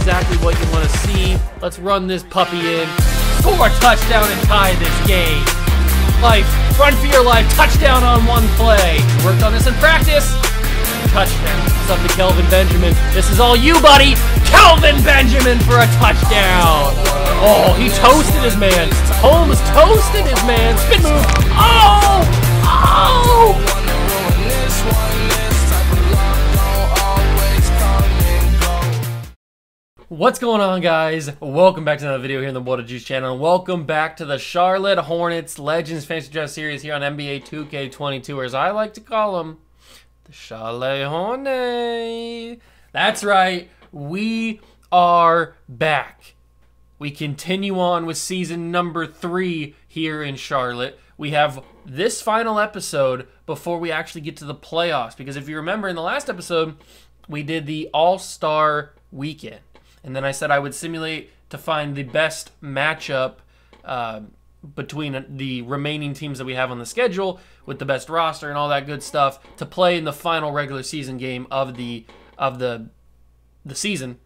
exactly what you want to see. Let's run this puppy in. Score a touchdown and tie this game. Life, run for your life, touchdown on one play. Worked on this in practice. Touchdown. It's up to Kelvin Benjamin. This is all you, buddy. Kelvin Benjamin for a touchdown. Oh, he toasted his man. Holmes toasted his man. Spin move. Oh! Oh! What's going on, guys? Welcome back to another video here on the Water Juice channel. Welcome back to the Charlotte Hornets Legends Fantasy Draft Series here on NBA 2K22, or as I like to call them, the Charlotte Hornets. That's right, we are back. We continue on with season number 3 here in Charlotte. We have this final episode before we actually get to the playoffs, because if you remember in the last episode, we did the All-Star Weekend. And then I said I would simulate to find the best matchup between the remaining teams that we have on the schedule with the best roster and all that good stuff to play in the final regular season game of the season.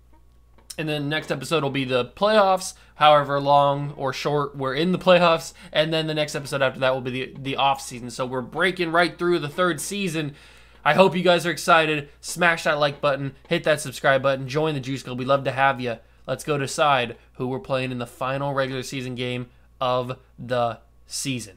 And then next episode will be the playoffs, however long or short we're in the playoffs. And then the next episode after that will be the off season. So we're breaking right through the third season. I hope you guys are excited. Smash that like button, hit that subscribe button, join the Juice Club. We'd love to have you. Let's go decide who we're playing in the final regular season game of the season.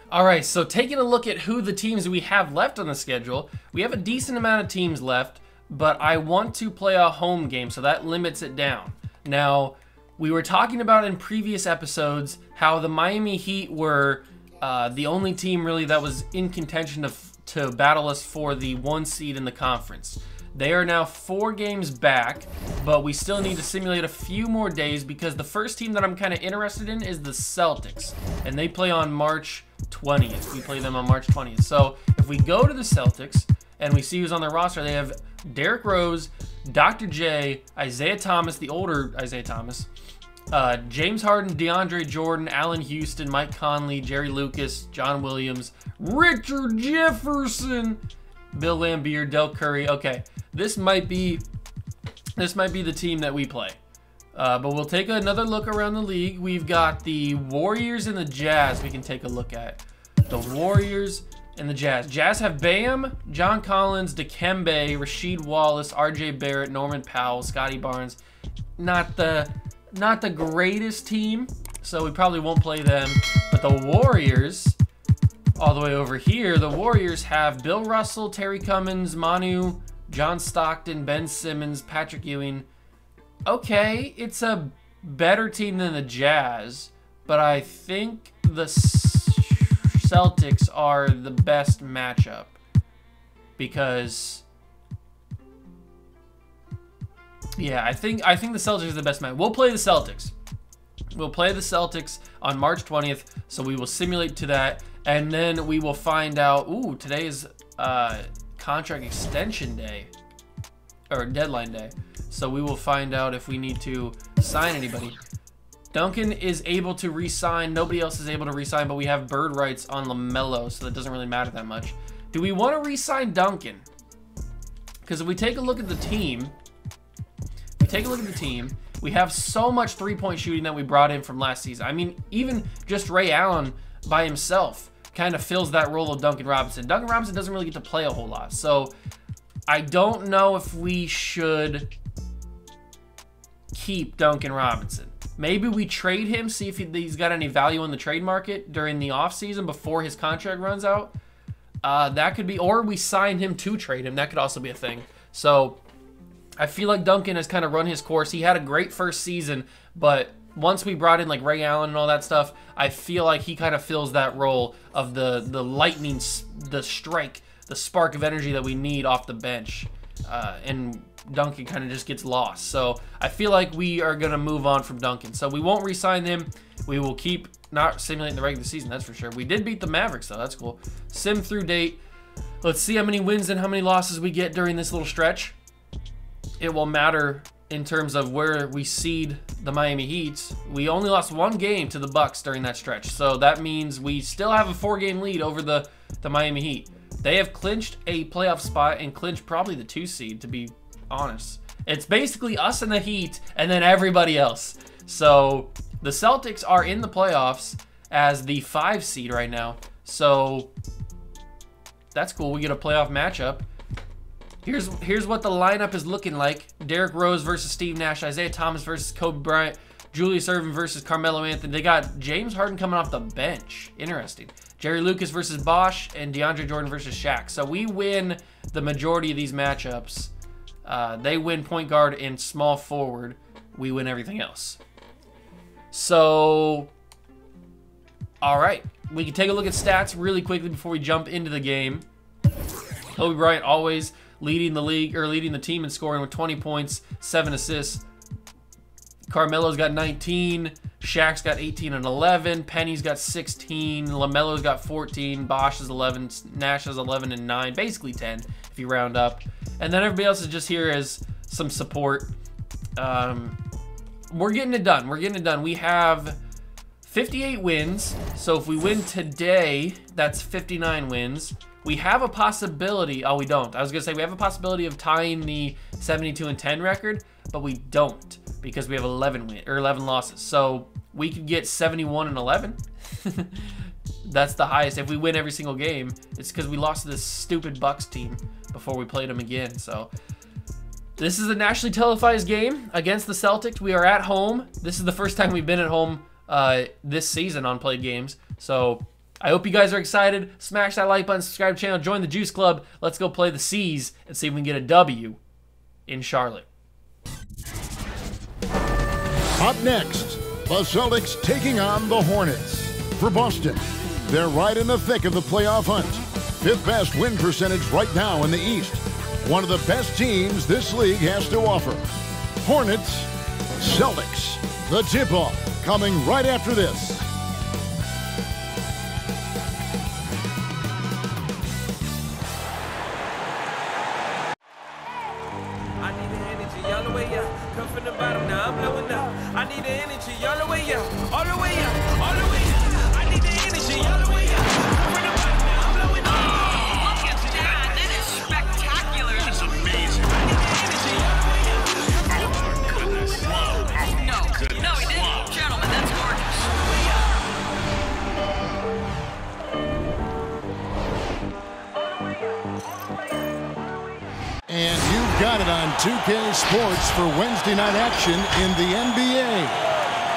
All right, so taking a look at who the teams we have left on the schedule, we have a decent amount of teams left, but I want to play a home game, so that limits it down. Now, we were talking about in previous episodes how the Miami Heat were the only team really that was in contention to battle us for the 1 seed in the conference. They are now 4 games back, but we still need to simulate a few more days because the first team that I'm kind of interested in is the Celtics, and they play on March 20th. We play them on March 20th. So if we go to the Celtics and we see who's on their roster, they have Derrick Rose, Dr. J, Isaiah Thomas, the older Isaiah Thomas, James Harden, DeAndre Jordan, Allen Houston, Mike Conley, Jerry Lucas, John Williams, Richard Jefferson, Bill Laimbeer, Del Curry. Okay, this might be the team that we play. But we'll take another look around the league. We've got the Warriors and the Jazz we can take a look at. The Warriors and the Jazz. Jazz have Bam, John Collins, Dikembe, Rasheed Wallace, RJ Barrett, Norman Powell, Scotty Barnes. Not the greatest team, so we probably won't play them. But the Warriors, all the way over here, the Warriors have Bill Russell, Terry Cummins, Manu, John Stockton, Ben Simmons, Patrick Ewing. Okay, it's a better team than the Jazz, but I think the Celtics are the best matchup because... yeah, I think the Celtics is the best match. We'll play the Celtics. We'll play the Celtics on March 20th, so we will simulate to that, and then we will find out. Ooh, today is contract extension day, or deadline day. So we will find out if we need to sign anybody. Duncan is able to re-sign. Nobody else is able to re-sign, but we have bird rights on LaMelo, so that doesn't really matter that much. Do we want to re-sign Duncan? Because if we take a look at the team... we have so much three-point shooting that we brought in from last season. I mean, even just Ray Allen by himself kind of fills that role of Duncan Robinson. Duncan Robinson doesn't really get to play a whole lot. So I don't know if we should keep Duncan Robinson. Maybe we trade him, see if he's got any value in the trade market during the offseason before his contract runs out. That could be, or we sign him to trade him. That could also be a thing. So I feel like Duncan has kind of run his course. He had a great first season, but once we brought in like Ray Allen and all that stuff, I feel like he kind of fills that role of the lightning, the strike, the spark of energy that we need off the bench. And Duncan kind of just gets lost. So I feel like we are going to move on from Duncan. So we won't re-sign him. We will keep not simulating the regular season, that's for sure. We did beat the Mavericks, though. That's cool. Sim through date. Let's see how many wins and how many losses we get during this little stretch. It will matter in terms of where we seed the Miami Heat. We only lost 1 game to the Bucks during that stretch, so that means we still have a 4-game lead over the Miami Heat. They have clinched a playoff spot and clinched probably the 2 seed, to be honest. It's basically us and the Heat and then everybody else. So the Celtics are in the playoffs as the 5 seed right now. So that's cool. We get a playoff matchup. Here's what the lineup is looking like. Derrick Rose versus Steve Nash. Isaiah Thomas versus Kobe Bryant. Julius Erving versus Carmelo Anthony. They got James Harden coming off the bench. Interesting. Jerry Lucas versus Bosh, and DeAndre Jordan versus Shaq. So we win the majority of these matchups. They win point guard and small forward. We win everything else. So, all right. We can take a look at stats really quickly before we jump into the game. Kobe Bryant always leading the league, or leading the team in scoring with 20 points, 7 assists. Carmelo's got 19. Shaq's got 18 and 11. Penny's got 16. LaMelo's got 14. Bosh is 11. Nash is 11 and 9. Basically 10 if you round up. And then everybody else is just here as some support. We're getting it done. We're getting it done. We have 58 wins. So if we win today, that's 59 wins. We have a possibility. Oh, we don't. I was going to say we have a possibility of tying the 72 and 10 record, but we don't because we have 11 losses. So we could get 71 and 11. That's the highest. If we win every single game, it's because we lost to this stupid Bucks team before we played them again. So this is a nationally televised game against the Celtics. We are at home. This is the first time we've been at home this season on Played Games. So I hope you guys are excited. Smash that like button, subscribe to the channel, join the Juice Club. Let's go play the C's and see if we can get a W in Charlotte. Up next, the Celtics taking on the Hornets. For Boston, they're right in the thick of the playoff hunt. 5th best win percentage right now in the East. One of the best teams this league has to offer. Hornets, Celtics. The tip-off coming right after this. I need the energy all the way up, all the way up, all the way up. I need the energy all the way up. From the bottom now, I'm blowing up. Oh, look at that. That is spectacular. That's amazing. I need the energy all the way up. Oh, goodness. No, no, he didn't. Gentlemen, that's gorgeous. And you've got it on 2K Sports for Wednesday night action in the NBA.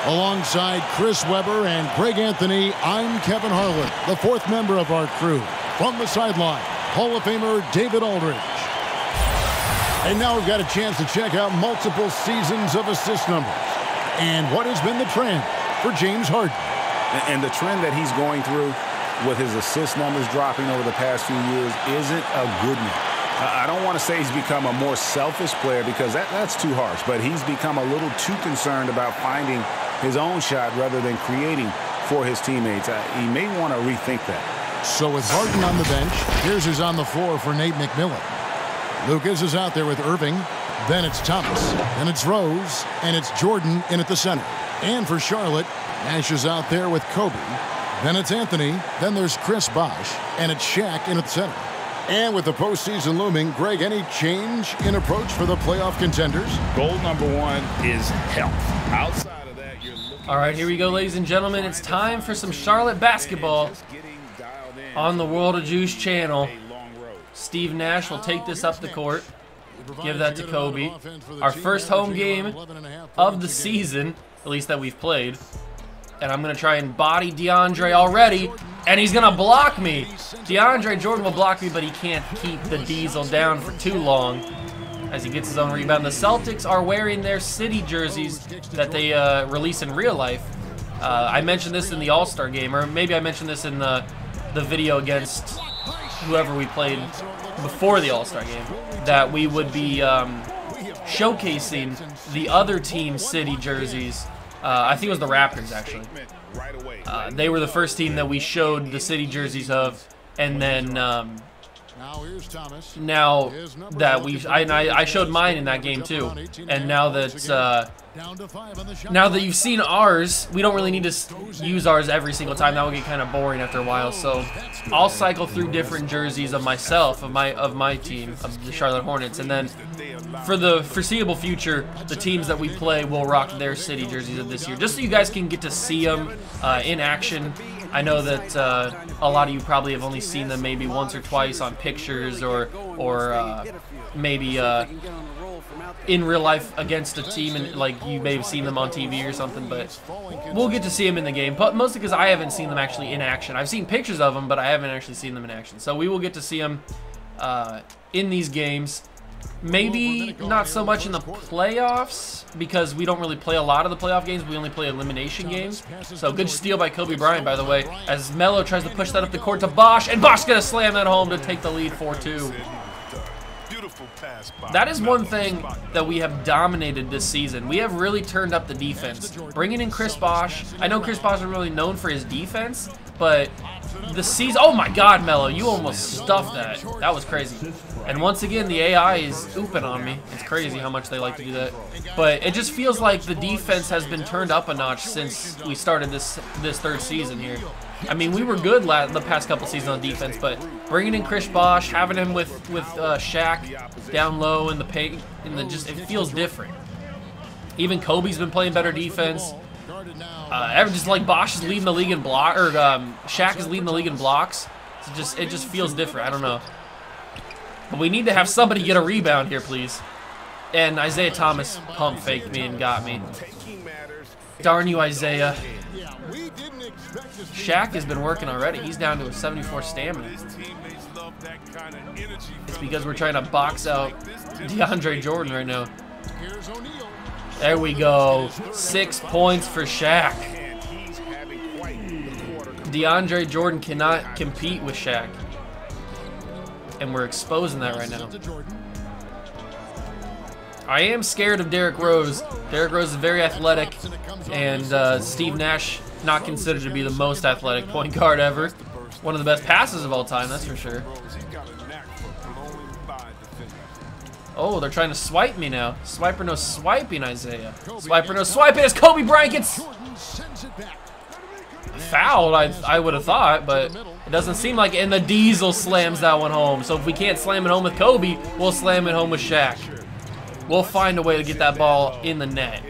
Alongside Chris Webber and Greg Anthony, I'm Kevin Harlan, the 4th member of our crew. From the sideline, Hall of Famer David Aldridge. And now we've got a chance to check out multiple seasons of assist numbers. And what has been the trend for James Harden? And the trend that he's going through with his assist numbers dropping over the past few years isn't a good one. I don't want to say he's become a more selfish player because that's too harsh, but he's become a little too concerned about finding his own shot rather than creating for his teammates. He may want to rethink that. So with Harden on the bench, here's who's on the floor for Nate McMillan. Lucas is out there with Irving. Then it's Thomas. Then it's Rose. And it's Jordan in at the center. And for Charlotte, Nash is out there with Kobe. Then it's Anthony. Then there's Chris Bosh. And it's Shaq in at the center. And with the postseason looming, Greg, any change in approach for the playoff contenders? Goal number 1 is health. Outside of that, you're looking. All right, here we go, ladies and gentlemen. It's time for some Charlotte basketball on the World of Juice channel. Steve Nash will take this up the court. Give that to Kobe. Our first home game of the season, at least that we've played. And I'm going to try and body DeAndre already. And he's going to block me. DeAndre Jordan will block me, but he can't keep the Diesel down for too long as he gets his own rebound. The Celtics are wearing their city jerseys that they release in real life. I mentioned this in the All-Star game, or maybe I mentioned this in the video against whoever we played before the All-Star game, that we would be showcasing the other team's city jerseys. I think it was the Raptors, actually. They were the first team that we showed the city jerseys of, and then now that I showed mine in that game too, and now that Now that you've seen ours, we don't really need to use ours every single time. That would get kind of boring after a while. So I'll cycle through different jerseys of myself, of my team, of the Charlotte Hornets, and then for the foreseeable future, the teams that we play will rock their city jerseys of this year, just so you guys can get to see them in action. I know that a lot of you probably have only seen them maybe once or twice on pictures or maybe in real life against a team, and like you may have seen them on TV or something, but we'll get to see them in the game. But mostly because I haven't seen them actually in action. I've seen pictures of them, but I haven't actually seen them in action. So we will get to see them in these games. Maybe not so much in the playoffs because we don't really play a lot of the playoff games. We only play elimination games. So good steal by Kobe Bryant, by the way, as Melo tries to push that up the court to Bosch, and Bosch gonna slam that home to take the lead 4-2. That is one thing that we have dominated this season. We have really turned up the defense. Bringing in Chris Bosch. I know Chris Bosch is really known for his defense, but the season... Oh my God, Melo, you almost stuffed that. That was crazy. And once again, the AI is ooping on me. It's crazy how much they like to do that. But it just feels like the defense has been turned up a notch since we started this third season here. I mean, we were good the past couple seasons on defense, but bringing in Chris Bosch, having him with Shaq down low in the paint, it feels different. Even Kobe's been playing better defense. Just like Bosch is leading the league in block, or Shaq is leading the league in blocks. It just feels different. I don't know. But we need to have somebody get a rebound here, please. And Isaiah Thomas pump faked me and got me. Darn you, Isaiah. Shaq has been working already. He's down to a 74 stamina. It's because we're trying to box out DeAndre Jordan right now. There we go. 6 points for Shaq. DeAndre Jordan cannot compete with Shaq. And we're exposing that right now. I am scared of Derrick Rose. Derrick Rose is very athletic, and Steve Nash not considered to be the most athletic point guard ever. One of the best passes of all time, that's for sure. Oh, they're trying to swipe me now. Swiper no swiping, Isaiah. Swiper no swiping as Kobe Bryant gets fouled, I would have thought, but it doesn't seem like it. And the Diesel slams that one home. So if we can't slam it home with Kobe, we'll slam it home with Shaq. We'll find a way to get that ball in the net.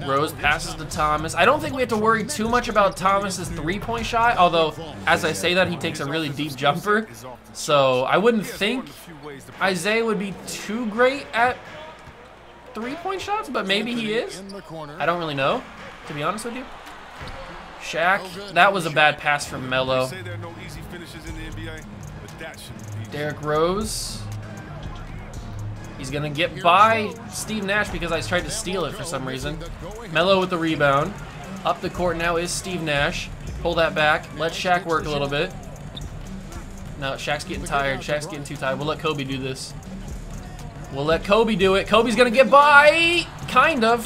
Rose passes to Thomas. I don't think we have to worry too much about Thomas's three-point shot, although, as I say that, he takes a really deep jumper. So I wouldn't think Isaiah would be too great at three-point shots, but maybe he is. I don't really know, to be honest with you. Shaq, that was a bad pass from Melo. Derrick Rose. He's going to get by Steve Nash because I tried to steal it for some reason. Melo with the rebound. Up the court now is Steve Nash. Pull that back. Let Shaq work a little bit. No, Shaq's getting tired. Shaq's getting too tired. We'll let Kobe do this. We'll let Kobe do it. Kobe's going to get by. Kind of.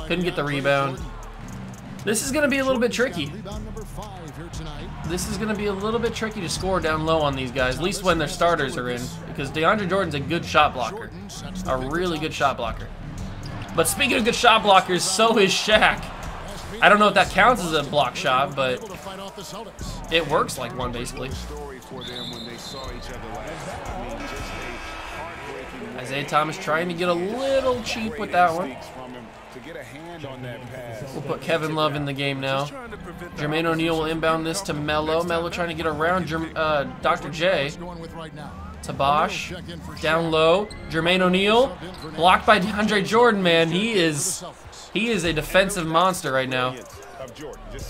Couldn't get the rebound. This is going to be a little bit tricky. This is going to be a little bit tricky to score down low on these guys, at least when their starters are in, because DeAndre Jordan's a good shot blocker, a really good shot blocker. But speaking of good shot blockers, so is Shaq. I don't know if that counts as a block shot, but it works like one, basically. Isaiah Thomas trying to get a little cheap with that one. We'll put Kevin Love in the game now. Jermaine O'Neal will inbound this to Melo. Melo trying to get around Dr. J. To Bosch. Down low. Jermaine O'Neal. Blocked by DeAndre Jordan, man. He is a defensive monster right now.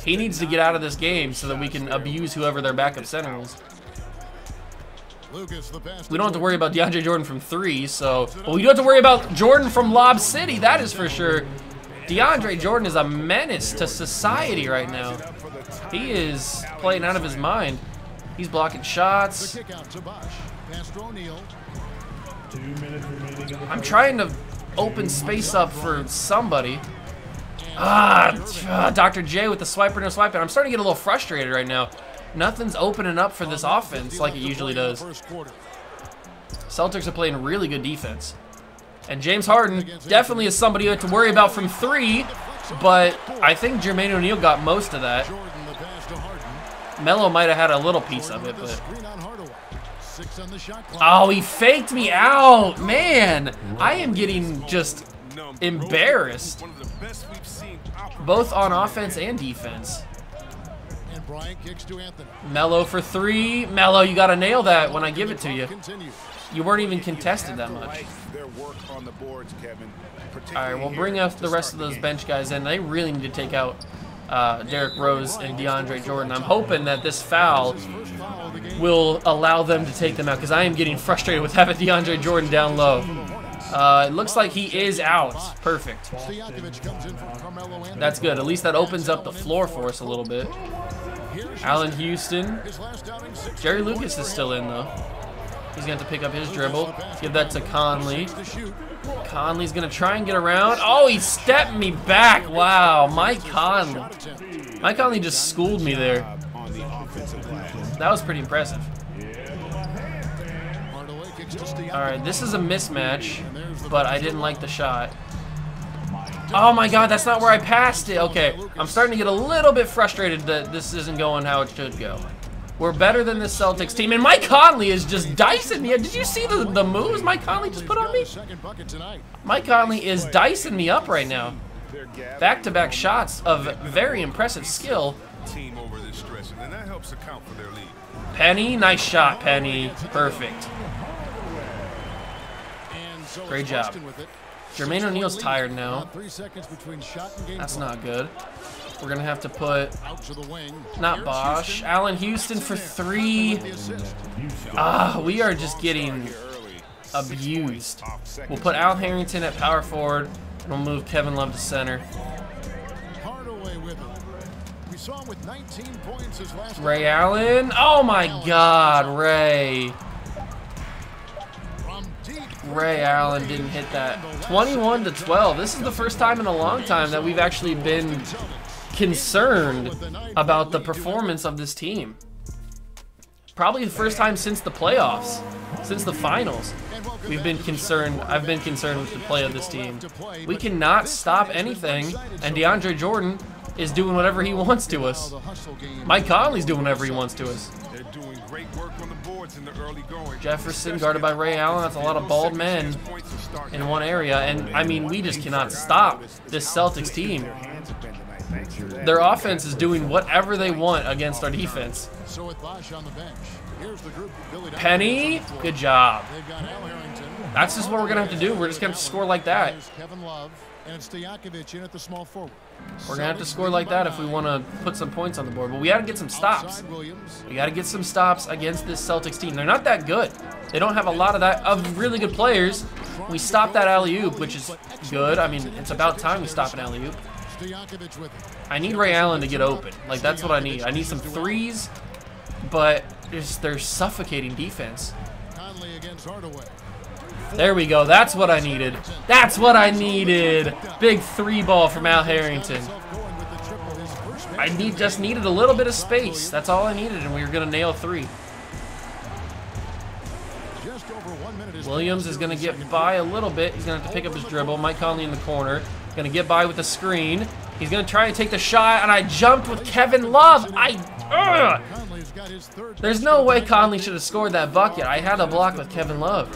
He needs to get out of this game so that we can abuse whoever their backup center is. We don't have to worry about DeAndre Jordan from three, but we do have to worry about Jordan from Lob City, that is for sure. DeAndre Jordan is a menace to society right now. He is playing out of his mind. He's blocking shots. I'm trying to open space up for somebody. Dr. J with the swiper, no swiping. I'm starting to get a little frustrated right now. Nothing's opening up for this offense like it usually does. Celtics are playing really good defense. And James Harden definitely is somebody you have to worry about from 3, but I think Jermaine O'Neal got most of that. Melo might have had a little piece of it, but... Oh, he faked me out. Man, I am getting just embarrassed. Both on offense and defense. Melo for 3. Melo, you got to nail that when I give it to you. You weren't even contested that much. All right, we'll bring up the rest of those bench guys in. They really need to take out Derrick Rose and DeAndre Jordan. I'm hoping that this foul will allow them to take them out because I am getting frustrated with having DeAndre Jordan down low. It looks like he is out. Perfect. That's good. At least that opens up the floor for us a little bit. Allen Houston. Jerry Lucas is still in, though. He's going to have to pick up his dribble. Give that to Conley. Conley's going to try and get around. Oh, he stepped me back. Wow, Mike Conley. Mike Conley just schooled me there. That was pretty impressive. All right, this is a mismatch, but I didn't like the shot. Oh my God, that's not where I passed it. Okay, I'm starting to get a little bit frustrated that this isn't going how it should go. We're better than this Celtics team, and Mike Conley is just dicing me. Did you see the moves Mike Conley just put on me? Mike Conley is dicing me up right now. Back-to-back shots of very impressive skill. Penny, nice shot, Penny. Perfect. Great job. Jermaine O'Neal's tired now. That's not good. We're going to have to put, not Bosch, Allen Houston for 3. We are just getting abused. We'll put Al Harrington at power forward, and we'll move Kevin Love to center. Ray Allen. Oh my God, Ray. Ray Allen didn't hit that. 21-12. This is the first time in a long time that we've actually been concerned about the performance of this team. Probably the first time since the playoffs, since the finals, we've been concerned. I've been concerned with the play of this team. We cannot stop anything, and DeAndre Jordan is doing whatever he wants to us. Mike Conley's doing whatever he wants to us. Jefferson guarded by Ray Allen. That's a lot of bald men in one area, and I mean, we just cannot stop this Celtics team. Their offense is doing whatever they want against our defense. Penny, good job. That's just what we're gonna have to do. We're just gonna have to score like that. We're gonna have to score like that if we want to put some points on the board. But we gotta get some stops. We gotta get some stops against this Celtics team. They're not that good. They don't have a lot of really good players. We stopped that alley-oop, which is good. I mean, it's about time we stop an alley-oop. I need Ray Allen to get open. Like, that's what I need. I need some threes, but they're suffocating defense. There we go. That's what I needed. That's what I needed. Big 3 ball from Al Harrington. I just needed a little bit of space. That's all I needed, and we were going to nail 3. Williams is going to get by a little bit. He's going to have to pick up his dribble. Mike Conley in the corner. Going to get by with the screen. He's going to try and take the shot, and I jumped with Kevin Love. There's no way Conley should have scored that bucket. I had a block with Kevin Love.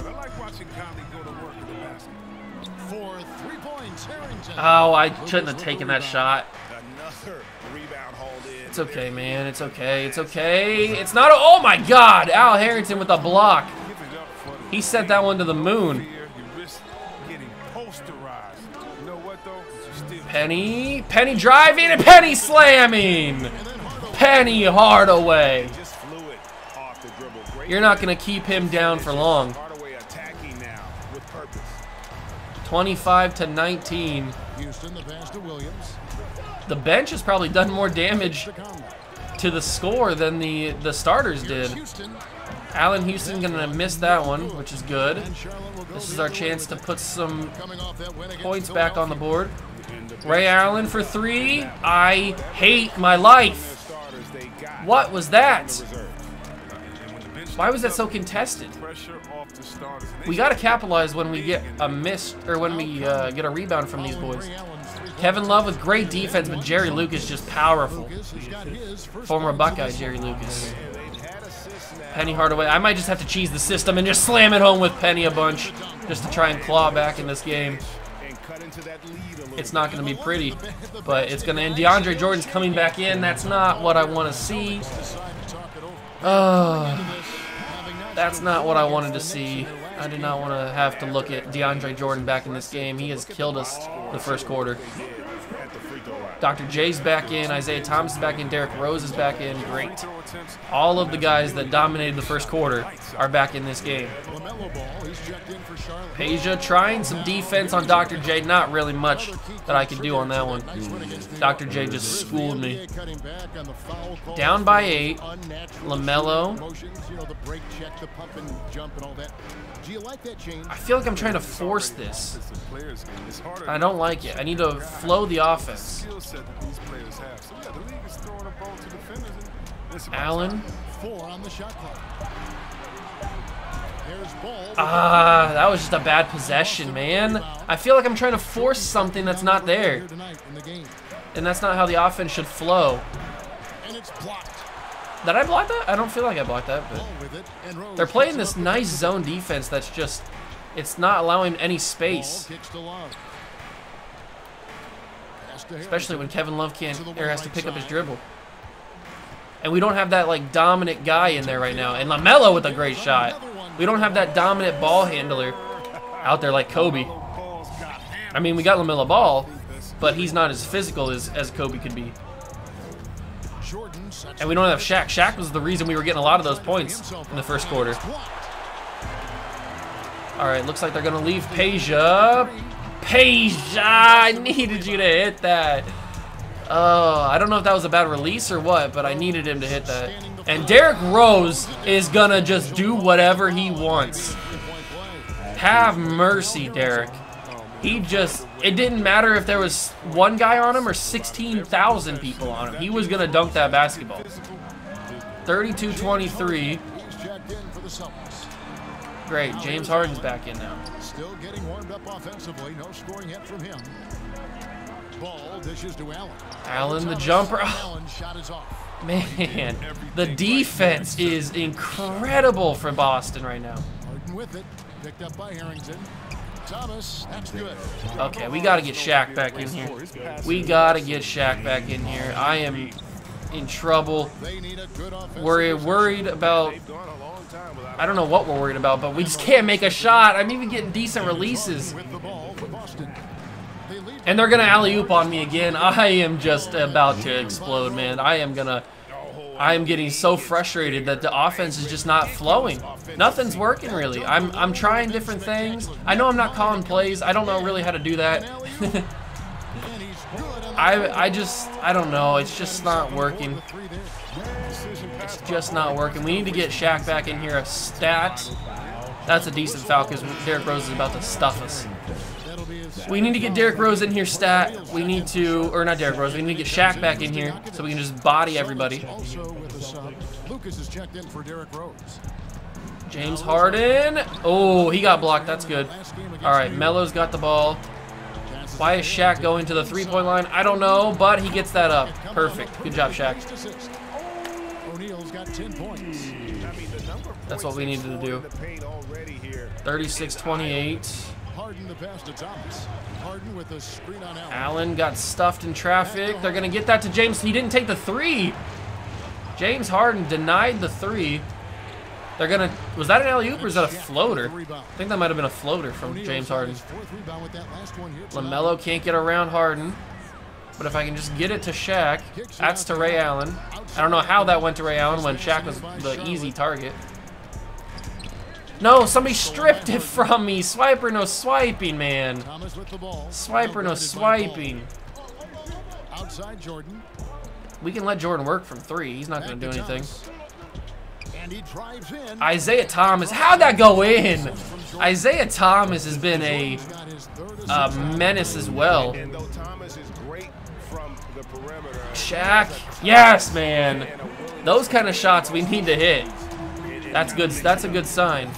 Oh, I shouldn't have taken that shot. It's okay, man. It's okay. It's okay. It's not. Oh, my God. Al Harrington with a block. He sent that one to the moon. Penny driving and Penny slamming. Penny Hardaway. You're not going to keep him down for long. 25-19. The bench has probably done more damage to the score than the starters did. Allen Houston gonna miss that one, which is good. This is our chance to put some points back on the board. Ray Allen for 3. I hate my life. What was that? Why was that so contested? We got to capitalize when we get a miss, or when we get a rebound from these boys. Kevin Love with great defense, but Jerry Lucas just powerful. Former Buckeye Jerry Lucas. Penny Hardaway. I might just have to cheese the system and just slam it home with Penny a bunch just to try and claw back in this game. It's not going to be pretty, but it's going to end. DeAndre Jordan's coming back in. That's not what I want to see. That's not what I wanted to see. I did not want to have to look at DeAndre Jordan back in this game. He has killed us the first quarter. Dr. J's back in. Isaiah Thomas is back in. Derrick Rose is back in. Great. All of the guys that dominated the first quarter are back in this game. Peja trying some defense on Dr. J. Not really much that I could do on that one. Dr. J just schooled me. Down by 8. LaMelo. I feel like I'm trying to force this. I don't like it. I need to flow the offense. Allen. That was just a bad possession, man. I feel like I'm trying to force something that's not there. And that's not how the offense should flow. Did I block that? I don't feel like I blocked that, but they're playing this nice zone defense that's just, it's not allowing any space. Especially when Kevin Love can't, or has to pick up his dribble. And we don't have that like dominant guy in there right now. And LaMelo with a great shot. We don't have that dominant ball handler out there like Kobe. I mean, we got LaMelo Ball, but he's not as physical as Kobe could be. And we don't have Shaq. Shaq was the reason we were getting a lot of those points in the first quarter. All right, looks like they're going to leave Peja. Peja, I needed you to hit that. Oh, I don't know if that was a bad release or what, but I needed him to hit that. And Derrick Rose is going to just do whatever he wants. Have mercy, Derrick. He just, it didn't matter if there was one guy on him or 16,000 people on him. He was going to dunk that basketball. 32-23. Great, James Harden's back in now. Still getting warmed up offensively. No scoring yet from him. Ball dishes to Allen. Allen the jumper. Oh, man, the defense is incredible for Boston right now. Harden with it. Picked up by Harrington. Thomas, that's good. Okay, we got to get Shaq back in here. We got to get Shaq back in here. I am in trouble. We're worried about, I don't know what we're worried about, but we just can't make a shot. I'm even getting decent releases. And they're going to alley-oop on me again. I am just about to explode, man. I am getting so frustrated that the offense is just not flowing. Nothing's working really. I'm trying different things. I know I'm not calling plays. I don't know really how to do that. I don't know. It's just not working. It's just not working. We need to get Shaq back in here. A stat. That's a decent foul because Derrick Rose is about to stuff us. We need to get Derrick Rose in here, stat. We need to, or not Derrick Rose, we need to get Shaq back in here so we can just body everybody. Lucas is checked in for Derrick Rose. James Harden. Oh, he got blocked. That's good. All right, Melo's got the ball. Why is Shaq going to the three-point line? I don't know, but he gets that up. Perfect. Good job, Shaq. O'Neal's got 10 points. That's what we needed to do. 36-28. Harden the pass to Thomas. Harden with a screen on Allen. Allen got stuffed in traffic. They're going to get that to James. He didn't take the three. James Harden denied the three. They're going to, was that an alley-oop or is that a floater? I think that might have been a floater from James Harden. LaMelo can't get around Harden. But if I can just get it to Shaq, that's to Ray Allen. I don't know how that went to Ray Allen when Shaq was the easy target. No, somebody stripped it from me. Swiper, no swiping, man. Swiper, no swiping. Outside Jordan. We can let Jordan work from three. He's not going to do anything. And he drives in. Isaiah Thomas. How'd that go in? Isaiah Thomas has been a menace as well. Shaq. Yes, man. Those kind of shots we need to hit. That's good. That's a good sign.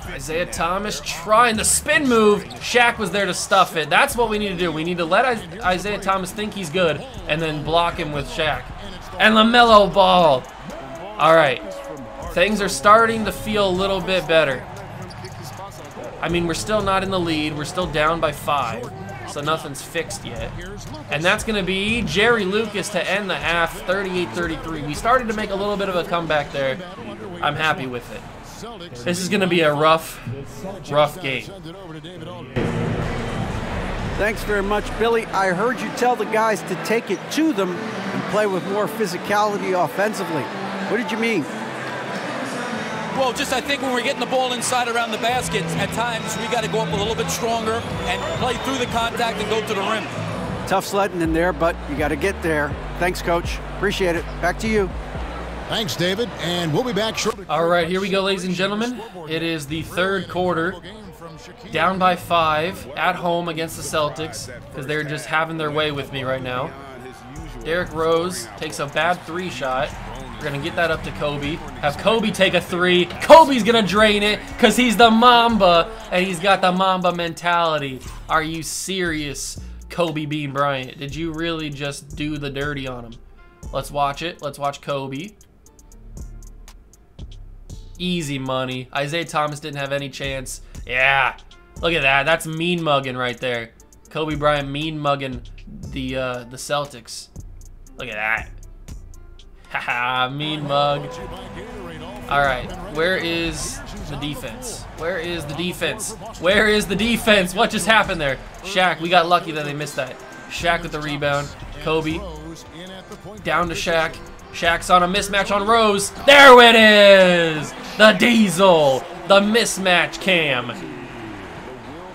Isaiah Thomas trying the spin move. Shaq was there to stuff it. That's what we need to do. We need to let Isaiah Thomas think he's good and then block him with Shaq. And LaMelo Ball. All right. Things are starting to feel a little bit better. I mean, we're still not in the lead. We're still down by 5. So nothing's fixed yet. And that's going to be Jerry Lucas to end the half, 38-33. We started to make a little bit of a comeback there. I'm happy with it. This is going to be a rough game. Thanks very much, Billy. I heard you tell the guys to take it to them and play with more physicality offensively. What did you mean? Well, just I think when we're getting the ball inside around the basket, at times we got to go up a little bit stronger and play through the contact and go to the rim. Tough sledding in there, but you got to get there. Thanks, Coach. Appreciate it. Back to you. Thanks, David, and we'll be back shortly. All right, here we go, ladies and gentlemen. It is the third quarter. Down by 5 at home against the Celtics because they're just having their way with me right now. Derrick Rose takes a bad 3 shot. We're going to get that up to Kobe. Have Kobe take a 3. Kobe's going to drain it because he's the Mamba, and he's got the Mamba mentality. Are you serious, Kobe Bean Bryant? Did you really just do the dirty on him? Let's watch it. Let's watch Kobe. Easy money. Isaiah Thomas didn't have any chance. Yeah. Look at that. That's mean mugging right there. Kobe Bryant mean mugging the Celtics. Look at that. Haha, mean mug. All right, where is the defense? Where is the defense? Where is the defense? What just happened there? Shaq, we got lucky that they missed that. Shaq with the rebound. Kobe, down to Shaq. Shaq's on a mismatch on Rose. There it is! The Diesel, the mismatch cam.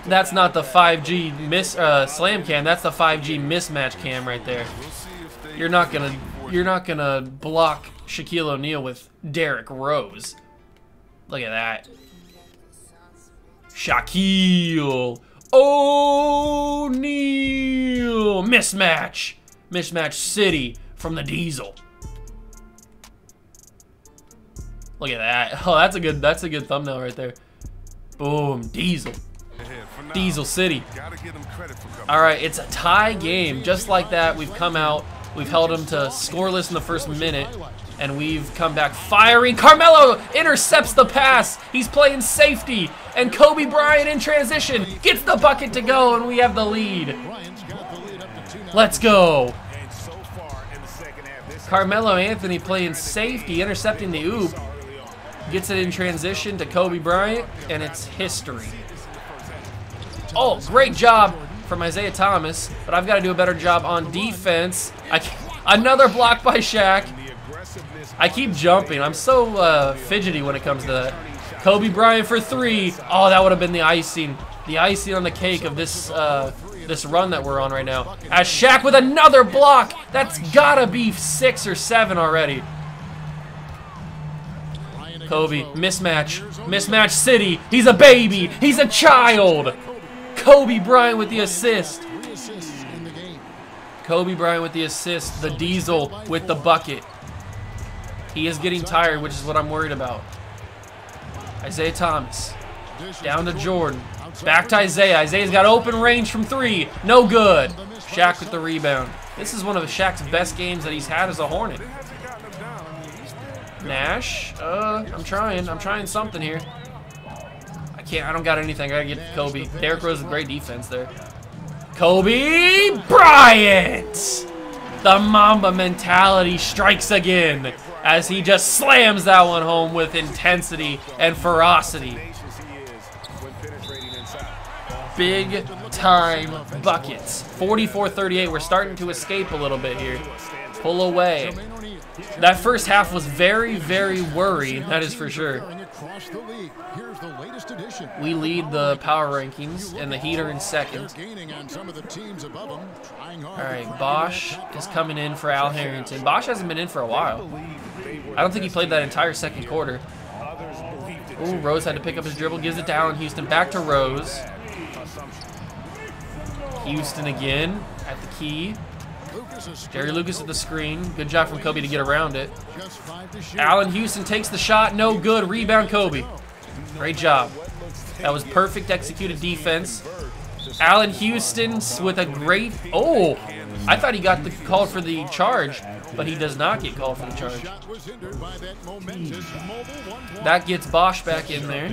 That's not the 5G slam cam. That's the 5G mismatch cam right there. You're not gonna block Shaquille O'Neal with Derrick Rose. Look at that. Shaquille O'Neal. Mismatch. Mismatch City from the Diesel. Look at that. Oh, that's a good thumbnail right there. Boom, Diesel. Diesel City. All right, it's a tie game. Just like that, we've come out. We've held them to scoreless in the first minute, and we've come back firing. Carmelo intercepts the pass. He's playing safety, and Kobe Bryant in transition gets the bucket to go, and we have the lead. Let's go. Carmelo Anthony playing safety, intercepting the oop. Gets it in transition to Kobe Bryant, and it's history. Oh, great job from Isaiah Thomas, but I've got to do a better job on defense. Another block by Shaq. I keep jumping. I'm so fidgety when it comes to that. Kobe Bryant for 3. Oh, that would have been the icing on the cake of this this run that we're on right now. As Shaq with another block. That's gotta be 6 or 7 already. Kobe, mismatch City. He's a baby. He's a child. Kobe Bryant with the assist. Kobe Bryant with the assist. The Diesel with the bucket. He is getting tired, which is what I'm worried about. Isaiah Thomas. Down to Jordan. Back to Isaiah. Isaiah's got open range from 3. No good. Shaq with the rebound. This is one of Shaq's best games that he's had as a Hornet. Nash. I'm trying something here. I don't got anything. I gotta get to Kobe. Derrick Rose with great defense there. Kobe Bryant! The Mamba mentality strikes again as he just slams that one home with intensity and ferocity. Big time buckets. 44-38. We're starting to escape a little bit here. Pull away. That first half was very, very worrying. That is for sure. We lead the power rankings, and the Heat are in second. All right, Bosch is coming in for Al Harrington. Bosch hasn't been in for a while. I don't think he played that entire second quarter. Ooh, Rose had to pick up his dribble, gives it to Allen Houston. Back to Rose. Houston again at the key. Jerry Lucas at the screen. Good job from Kobe to get around it. Allen Houston takes the shot. No good. Rebound, Kobe. Great job. That was perfect executed defense. Allen Houston with a great... Oh, I thought he got the call for the charge, but he does not get called for the charge. That gets Bosch back in there.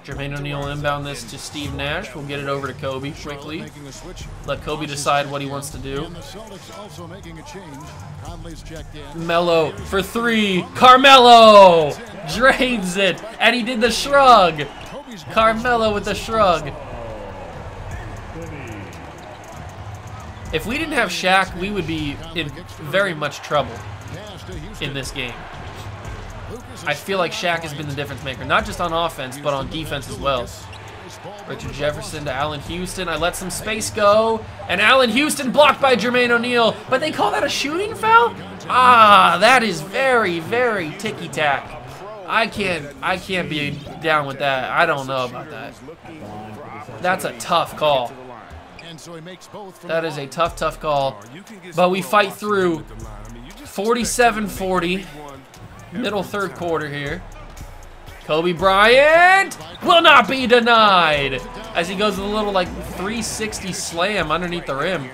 Jermaine O'Neal inbound this to Steve Nash. We'll get it over to Kobe quickly. Let Kobe decide what he wants to do. Melo for three. Carmelo drains it, and he did the shrug. Carmelo with the shrug. If we didn't have Shaq, we would be in very much trouble in this game. I feel like Shaq has been the difference maker, not just on offense, but on defense as well. Richard Jefferson to Allen Houston. I let some space go, and Allen Houston blocked by Jermaine O'Neal, but they call that a shooting foul? Ah, that is very, very ticky-tack. I can't be down with that. I don't know about that. That's a tough call. That is a tough, tough call. But we fight through. 47-40. Middle third quarter here. Kobe Bryant will not be denied as he goes with a little like 360 slam underneath the rim.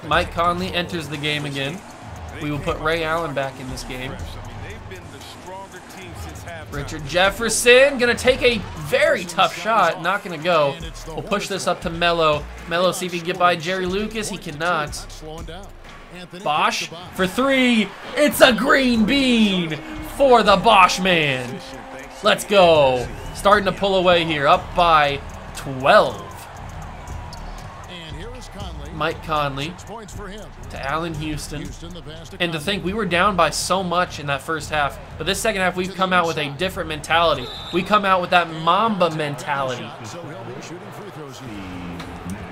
Mike Conley enters the game again. We will put Ray Allen back in this game. Richard Jefferson gonna take a very tough shot, not gonna go. We'll push this up to Melo. Melo, see if he can get by Jerry Lucas. He cannot. Bosch for three. It's a green bean for the Bosch man. Let's go. Starting to pull away here, up by 12. Mike Conley to Allen Houston. And to think we were down by so much in that first half, but this second half we've come out with a different mentality. We come out with that Mamba mentality.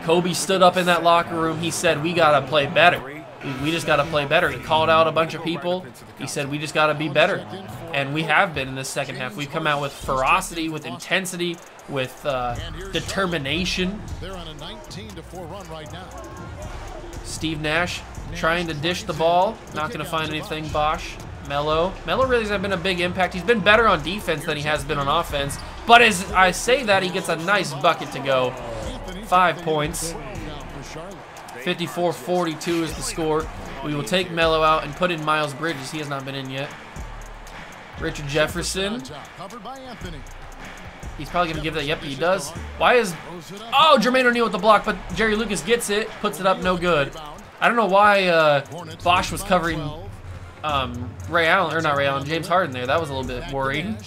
Kobe stood up in that locker room. He said, we got to play better. We just got to play better. He called out a bunch of people. He said, we just got to be better. And we have been in this second half. We've come out with ferocity, with intensity, with determination. Steve Nash trying to dish the ball. Not going to find anything. Bosch. Melo. Melo really has been a big impact. He's been better on defense than he has been on offense. But as I say that, he gets a nice bucket to go. 5 points. 54-42 is the score. We will take Melo out and put in Miles Bridges. He has not been in yet. Richard Jefferson. He's probably going to give that. Yep, he does. Why is... Oh, Jermaine O'Neal with the block, but Jerry Lucas gets it. Puts it up, no good. I don't know why Bosch was covering Ray Allen, or not Ray Allen, James Harden there. That was a little bit worrying.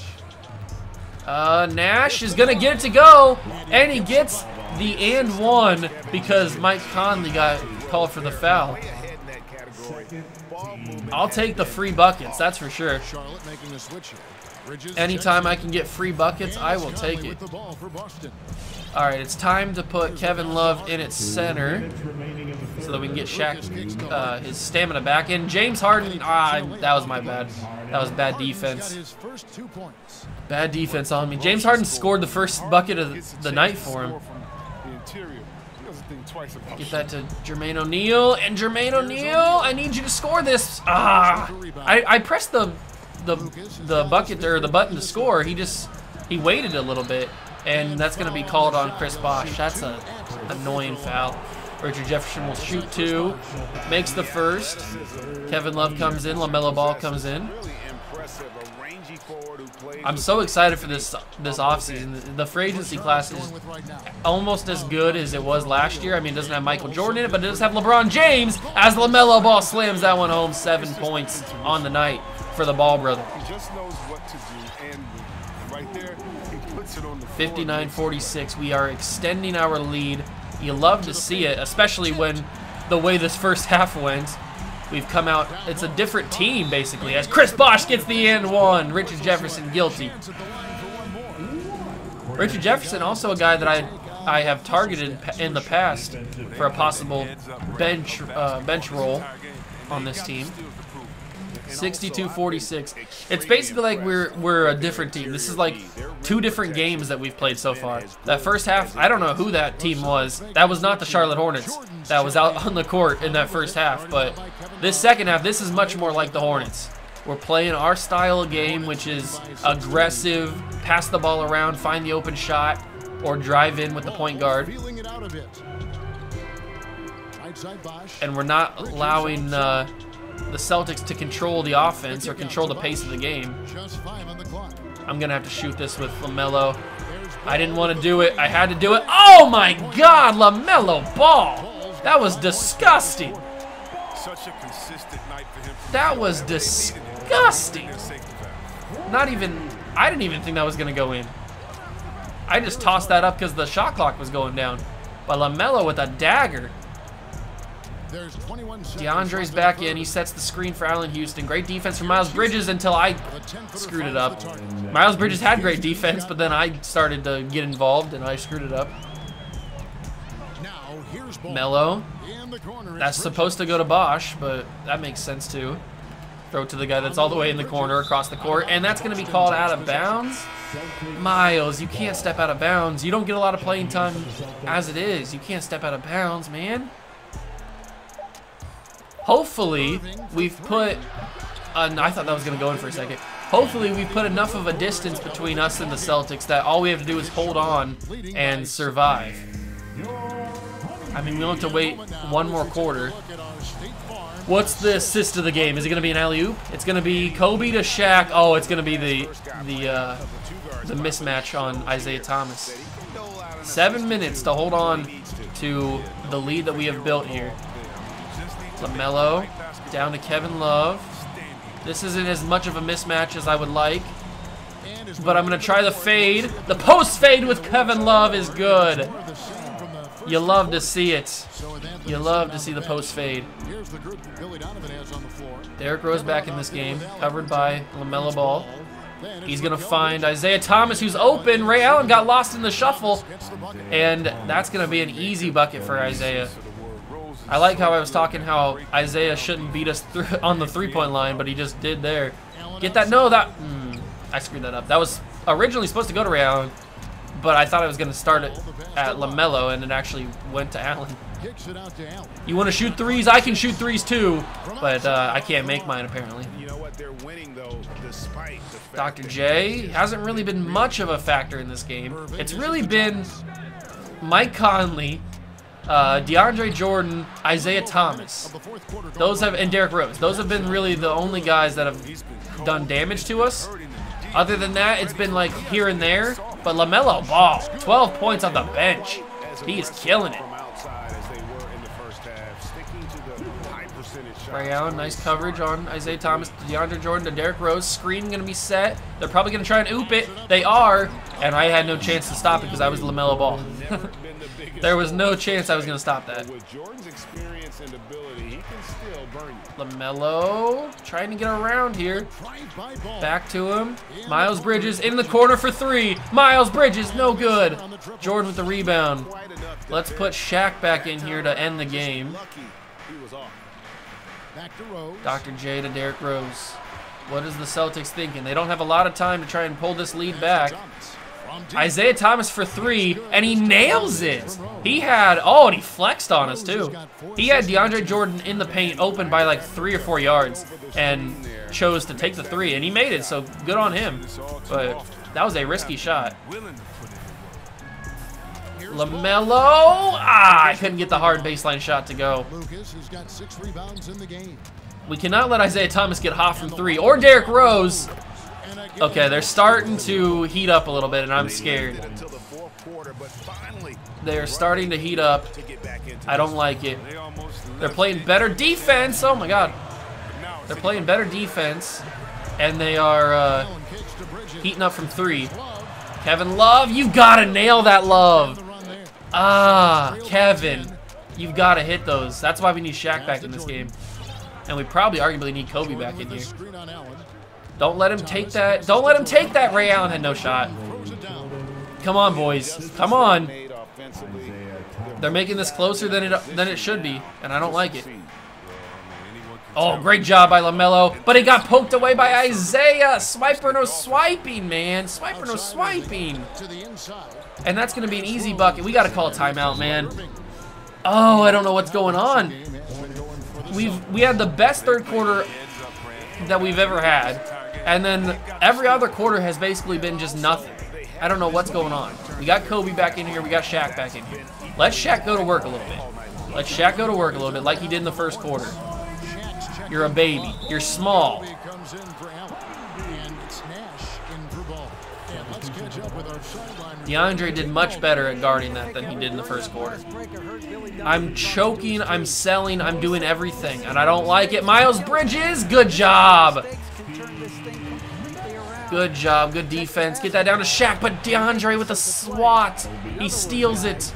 Nash is going to get it to go, and he gets the and one because Mike Conley got called for the foul. I'll take the free buckets, that's for sure. Anytime I can get free buckets, I will take it. All right, it's time to put Kevin Love in its center so that we can get Shaq his stamina back. And James Harden, that was my bad. That was bad defense. Bad defense on me. James Harden scored the first bucket of the night for him. Get that to Jermaine O'Neal. And Jermaine O'Neal, I need you to score this. I pressed the bucket or the button to score. He waited a little bit, and that's going to be called on Chris Bosh. That's an annoying foul. Richard Jefferson will shoot two, makes the first. Kevin Love comes in, LaMelo Ball comes in. I'm so excited for this offseason. The free agency class is almost as good as it was last year. I mean, it doesn't have Michael Jordan in it, but it does have LeBron James as LaMelo Ball slams that one home. 7 points on the night for the Ball brother. 59-46. We are extending our lead. You love to see it, especially when the way this first half went. We've come out, it's a different team, basically, as Chris Bosh gets the and one. Richard Jefferson guilty. Richard Jefferson, also a guy that I have targeted in the past for a possible bench role on this team. 62-46. It's basically like we're a different team. This is like 2 different games that we've played so far. That first half, I don't know who that team was. That was not the Charlotte Hornets that was out on the court in that first half. But this second half, this is much more like the Hornets. We're playing our style of game, which is aggressive, pass the ball around, find the open shot, or drive in with the point guard. And we're not allowing the Celtics to control the offense or control the pace of the game. I'm going to have to shoot this with LaMelo. I didn't want to do it. I had to do it. Oh, my God, LaMelo Ball. That was disgusting. That was disgusting. Not even, I didn't even think that was going to go in. I just tossed that up because the shot clock was going down. But LaMelo with a dagger. DeAndre's back in. He sets the screen for Allen Houston. Great defense from Miles Bridges until I screwed it up. Miles Bridges had great defense, but then I started to get involved and I screwed it up. Melo. That's supposed to go to Bosch, but that makes sense too. Throw it to the guy that's all the way in the corner across the court, and that's going to be called out of bounds. Miles, you can't step out of bounds. You don't get a lot of playing time as it is. You can't step out of bounds, man. Hopefully, we've put, I thought that was going to go in for a second. Hopefully, we've put enough of a distance between us and the Celtics that all we have to do is hold on and survive. I mean, we don't have to wait one more quarter. What's the assist of the game? Is it going to be an alley-oop? It's going to be Kobe to Shaq. Oh, it's going to be the mismatch on Isaiah Thomas. 7 minutes to hold on to the lead that we have built here. LaMelo down to Kevin Love. This isn't as much of a mismatch as I would like, but I'm going to try the fade. The post fade with Kevin Love is good. You love to see it. You love to see the post fade. Derrick Rose back in this game, covered by LaMelo Ball. He's going to find Isaiah Thomas, who's open. Ray Allen got lost in the shuffle, and that's going to be an easy bucket for Isaiah. I like how I was talking how Isaiah shouldn't beat us on the three-point line, but he just did there. Get that? No, that... I screwed that up. That was originally supposed to go to Ray Allen, but I thought I was going to start it at LaMelo, and it actually went to Allen. You want to shoot threes? I can shoot threes too, but I can't make mine apparently. Dr. J hasn't really been much of a factor in this game. It's really been Mike Conley, DeAndre Jordan, Isaiah Thomas. And Derrick Rose. Those have been really the only guys that have done damage to us. Other than that, it's been like here and there. But LaMelo Ball, 12 points on the bench. He is killing it. Ray Allen, nice coverage on Isaiah Thomas, DeAndre Jordan to Derrick Rose. Screen going to be set. They're probably going to try and oop it. They are. And I had no chance to stop it because I was LaMelo Ball. There was no chance I was going to stop that. LaMelo trying to get around here. Back to him. Miles Bridges in the corner for three. Miles Bridges, no good. Jordan with the rebound. Let's put Shaq back in here to end the game. Dr. J to Derrick Rose. What is the Celtics thinking? They don't have a lot of time to try and pull this lead back. Isaiah Thomas for three, and he nails it. He had, oh, and he flexed on us too. He had DeAndre Jordan in the paint open by like 3 or 4 yards and chose to take the three, and he made it, so good on him. But that was a risky shot. LaMelo, I couldn't get the hard baseline shot to go. We cannot let Isaiah Thomas get hot from three, or Derrick Rose. Okay, they're starting to heat up a little bit, and I'm scared. They're starting to heat up. I don't like it. They're playing better defense. Oh, my God. They're playing better defense, and they are heating up from three. Kevin Love, you've got to nail that, Love. Ah, Kevin, you've got to hit those. That's why we need Shaq back in this game. And we probably arguably need Kobe back in here. Don't let him take that. Don't let him take that. Ray Allen had no shot. Come on, boys. Come on. They're making this closer than it should be, and I don't like it. Oh, great job by LaMelo, but it got poked away by Isaiah. Swiper no swiping, man. Swiper no swiping. And that's going to be an easy bucket. We got to call a timeout, man. Oh, I don't know what's going on. We had the best third quarter that we've ever had, and then every other quarter has basically been just nothing. I don't know what's going on. We got Kobe back in here. We got Shaq back in here. Let Shaq go to work a little bit. Let Shaq go to work a little bit like he did in the first quarter. You're a baby. You're small. DeAndre did much better at guarding that than he did in the first quarter. I'm choking, I'm selling, I'm doing everything, and I don't like it. Miles Bridges, good job. Good job, good defense. Get that down to Shaq, but DeAndre with a swat. He steals it.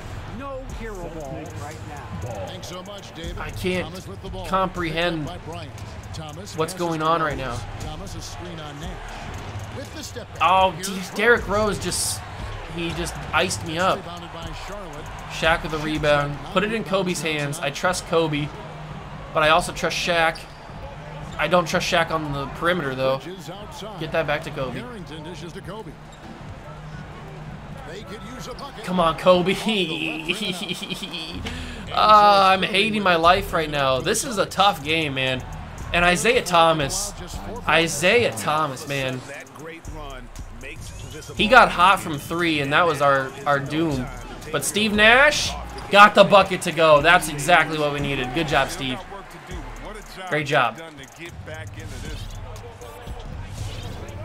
I can't comprehend what's going on right now. Oh, Derrick Rose just iced me up. Shaq with the rebound. Put it in Kobe's hands. I trust Kobe, but I also trust Shaq. I don't trust Shaq on the perimeter, though. Get that back to Kobe. Come on, Kobe. I'm hating my life right now. This is a tough game, man. And Isaiah Thomas, man. He got hot from 3, and that was our doom. But Steve Nash got the bucket to go. That's exactly what we needed. Good job, Steve. Great job.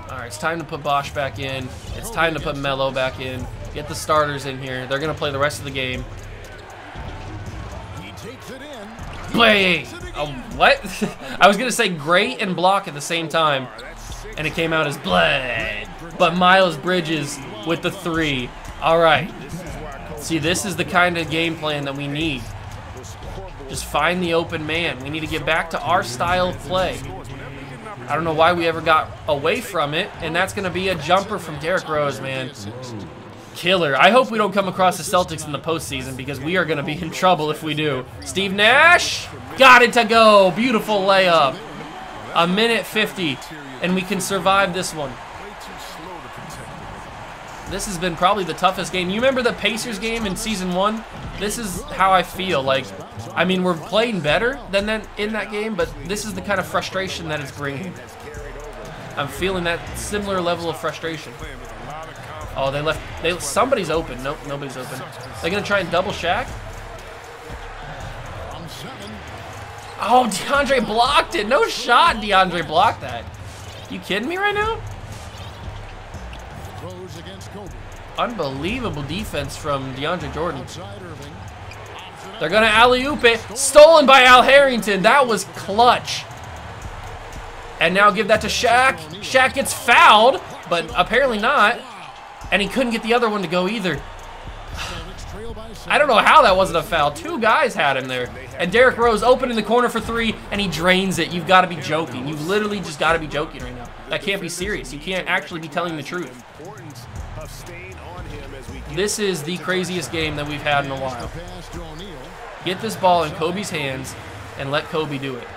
All right, it's time to put Bosch back in. It's time to put Melo back in. Get the starters in here. They're going to play the rest of the game. Play. Oh, what? I was going to say great and block at the same time, and it came out as blood. But Miles Bridges with the 3. All right. See, this is the kind of game plan that we need. Just find the open man. We need to get back to our style of play. I don't know why we ever got away from it, and that's going to be a jumper from Derrick Rose, man. Killer. I hope we don't come across the Celtics in the postseason, because we are going to be in trouble if we do. Steve Nash got it to go. Beautiful layup. 1:50, and we can survive this one. This has been probably the toughest game. You remember the Pacers game in Season 1? This is how I feel. Like, I mean, we're playing better than that in that game, but this is the kind of frustration that it's bringing. I'm feeling that similar level of frustration. Oh, they left. Somebody's open. Nope, nobody's open. They're going to try and double Shaq? Oh, DeAndre blocked it. No shot, DeAndre blocked that. You kidding me right now? Unbelievable defense from DeAndre Jordan. They're going to alley-oop it. Stolen by Al Harrington. That was clutch. And now give that to Shaq. Shaq gets fouled, but apparently not. And he couldn't get the other one to go either. I don't know how that wasn't a foul. 2 guys had him there. And Derrick Rose open in the corner for 3, and he drains it. You've got to be joking. You've literally just got to be joking right now. That can't be serious. You can't actually be telling the truth. This is the craziest game that we've had in a while. Get this ball in Kobe's hands and let Kobe do it.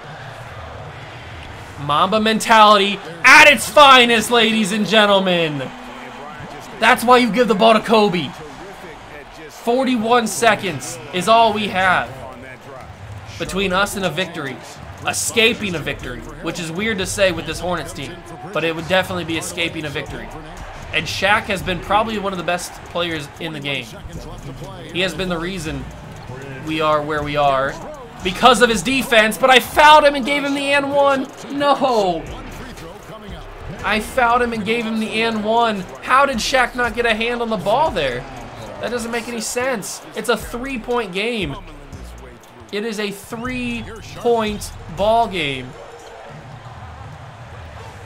Mamba mentality at its finest, ladies and gentlemen. That's why you give the ball to Kobe. 41 seconds is all we have between us and a victory. Escaping a victory, which is weird to say with this Hornets team, but it would definitely be escaping a victory. And Shaq has been probably one of the best players in the game. He has been the reason we are where we are because of his defense, but I fouled him and gave him the and 1. No. I fouled him and gave him the and 1. How did Shaq not get a hand on the ball there? That doesn't make any sense. It's a 3-point game. It is a 3-point ball game.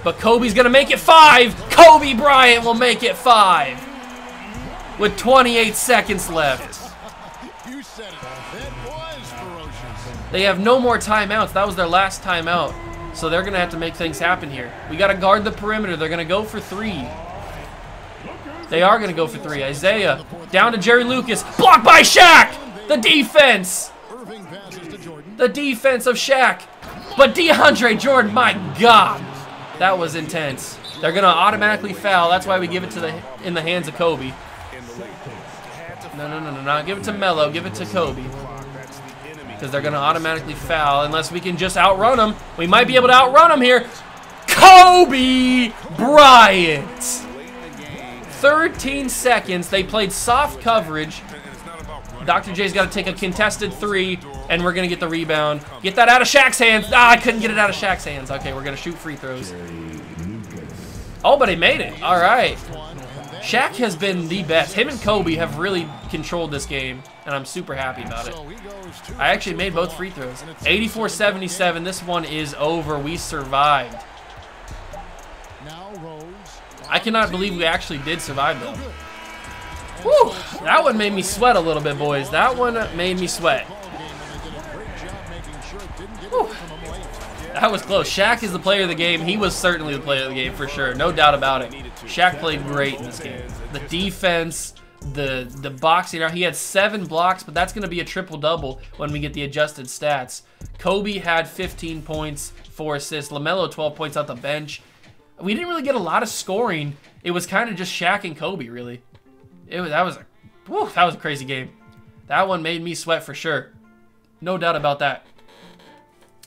But Kobe's going to make it 5. Kobe Bryant will make it 5 with 28 seconds left. They have no more timeouts. That was their last timeout. So they're going to have to make things happen here. We got to guard the perimeter. They're going to go for 3. They are going to go for 3. Isaiah down to Jerry Lucas. Blocked by Shaq. The defense. The defense of Shaq. But DeAndre Jordan, my God, that was intense. They're gonna automatically foul. That's why we give it to in the hands of Kobe. No. Give it to Melo. Give it to Kobe. Because they're gonna automatically foul unless we can just outrun them. We might be able to outrun them here. Kobe Bryant. 13 seconds. They played soft coverage. Dr. J's got to take a contested 3, and we're going to get the rebound. Get that out of Shaq's hands. Ah, I couldn't get it out of Shaq's hands. Okay, we're going to shoot free throws. Oh, but he made it. All right. Shaq has been the best. Him and Kobe have really controlled this game, and I'm super happy about it. I actually made both free throws. 84-77. This one is over. We survived. I cannot believe we actually did survive, though. Whew, that one made me sweat a little bit, boys. That one made me sweat. Whew. That was close. Shaq is the player of the game. He was certainly the player of the game for sure. No doubt about it. Shaq played great in this game. The defense, the boxing. He had 7 blocks, but that's going to be a triple-double when we get the adjusted stats. Kobe had 15 points, 4 assists. LaMelo, 12 points off the bench. We didn't really get a lot of scoring. It was kind of just Shaq and Kobe, really. That was a crazy game. That one made me sweat for sure. No doubt about that.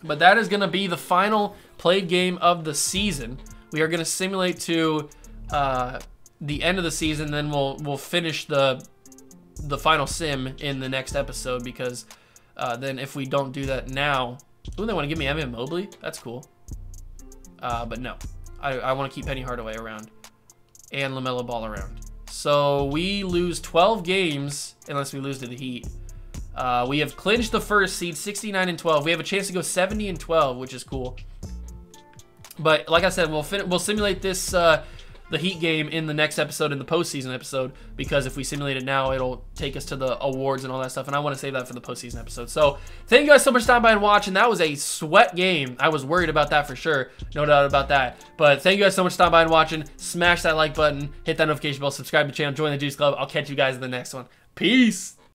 But that is going to be the final played game of the season. We are going to simulate to the end of the season, then we'll finish the final sim in the next episode, because then if we don't do that now, ooh, they want to give me Evan Mobley. That's cool. But no, I want to keep Penny Hardaway around and LaMelo Ball around. So we lose 12 games unless we lose to the Heat. We have clinched the first seed, 69-12. We have a chance to go 70-12, which is cool. But like I said, we'll simulate this the Heat game in the next episode, in the postseason episode, because if we simulate it now, it'll take us to the awards and all that stuff, and I want to save that for the postseason episode. So thank you guys so much for stopping by and watching. That was a sweat game. I was worried about that for sure. No doubt about that. But thank you guys so much for stopping by and watching. Smash that like button, hit that notification bell, subscribe to the channel, join the Juice Club. I'll catch you guys in the next one. Peace.